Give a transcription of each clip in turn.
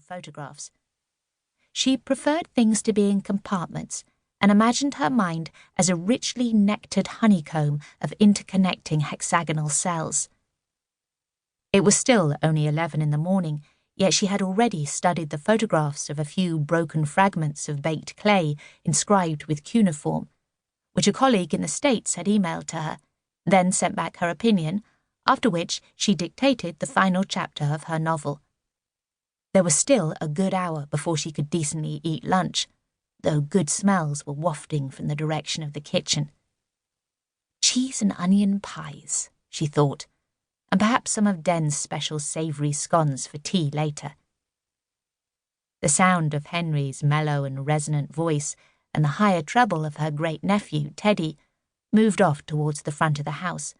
photographs. She preferred things to be in compartments and imagined her mind as a richly nectared honeycomb of interconnecting hexagonal cells. It was still only 11 in the morning, yet she had already studied the photographs of a few broken fragments of baked clay inscribed with cuneiform, which a colleague in the States had emailed to her, then sent back her opinion, after which she dictated the final chapter of her novel. There was still a good hour before she could decently eat lunch, though good smells were wafting from the direction of the kitchen. Cheese and onion pies, she thought, and perhaps some of Den's special savoury scones for tea later. The sound of Henry's mellow and resonant voice and the higher treble of her great-nephew, Teddy, moved off towards the front of the house,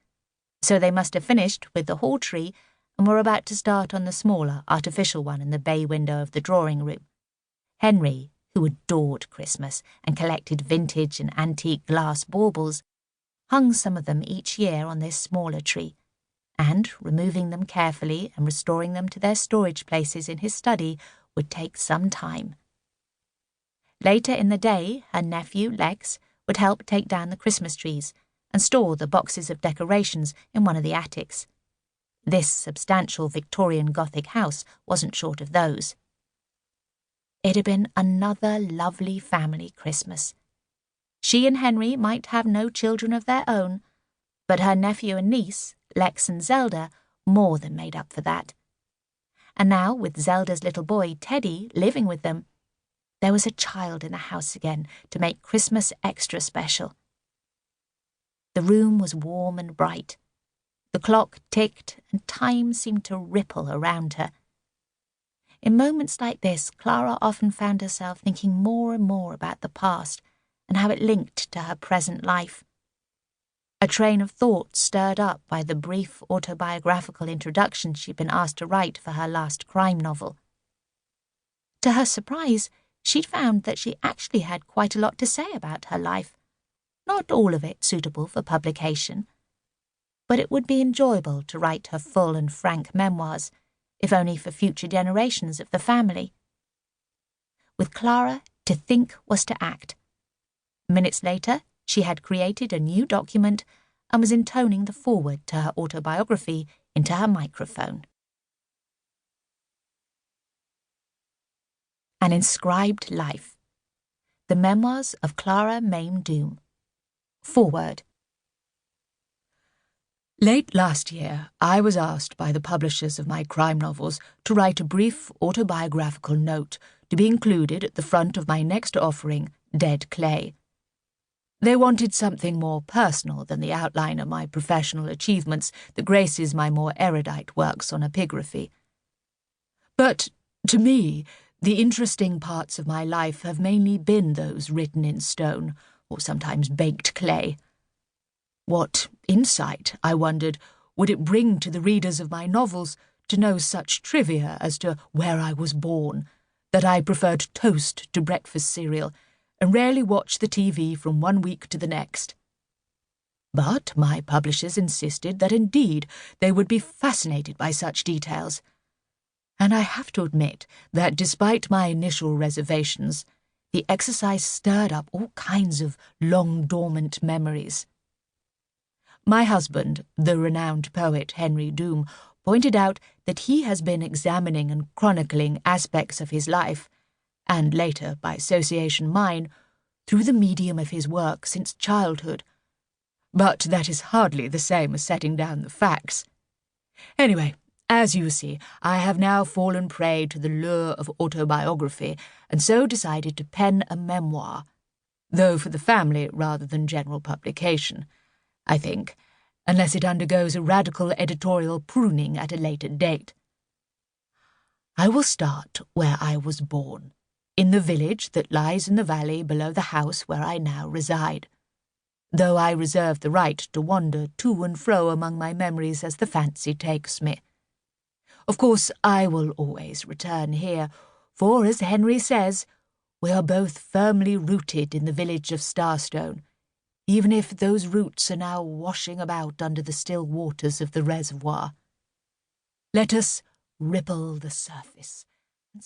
so they must have finished with the hall tree and were about to start on the smaller, artificial one in the bay window of the drawing-room. Henry, who adored Christmas and collected vintage and antique glass baubles, hung some of them each year on this smaller tree, and, removing them carefully and restoring them to their storage places in his study, would take some time. Later in the day, her nephew, Lex, would help take down the Christmas trees and store the boxes of decorations in one of the attics. This substantial Victorian Gothic house wasn't short of those. It had been another lovely family Christmas. She and Henry might have no children of their own, but her nephew and niece, Lex and Zelda, more than made up for that. And now, with Zelda's little boy, Teddy, living with them, there was a child in the house again to make Christmas extra special. The room was warm and bright. The clock ticked and time seemed to ripple around her. In moments like this, Clara often found herself thinking more and more about the past and how it linked to her present life. A train of thought stirred up by the brief autobiographical introduction she'd been asked to write for her last crime novel. To her surprise, she'd found that she actually had quite a lot to say about her life, not all of it suitable for publication. But it would be enjoyable to write her full and frank memoirs, if only for future generations of the family. With Clara, to think was to act. Minutes later, she had created a new document and was intoning the foreword to her autobiography into her microphone. An Inscribed Life. The Memoirs of Clara Mayme Doom. Foreword. Late last year, I was asked by the publishers of my crime novels to write a brief autobiographical note to be included at the front of my next offering, Dead Clay. They wanted something more personal than the outline of my professional achievements that graces my more erudite works on epigraphy. But, to me, the interesting parts of my life have mainly been those written in stone, or sometimes baked clay. What insight, I wondered, would it bring to the readers of my novels to know such trivia as to where I was born, that I preferred toast to breakfast cereal, and rarely watched the TV from one week to the next. But my publishers insisted that indeed they would be fascinated by such details. And I have to admit that despite my initial reservations, the exercise stirred up all kinds of long-dormant memories. My husband, the renowned poet Henry Doom, pointed out that he has been examining and chronicling aspects of his life, and later, by association mine, through the medium of his work since childhood. But that is hardly the same as setting down the facts. Anyway, as you see, I have now fallen prey to the lure of autobiography, and so decided to pen a memoir, though for the family rather than general publication, I think, unless it undergoes a radical editorial pruning at a later date. I will start where I was born, in the village that lies in the valley below the house where I now reside, though I reserve the right to wander to and fro among my memories as the fancy takes me. Of course, I will always return here, for, as Henry says, we are both firmly rooted in the village of Starstone, even if those roots are now washing about under the still waters of the reservoir. Let us ripple the surface and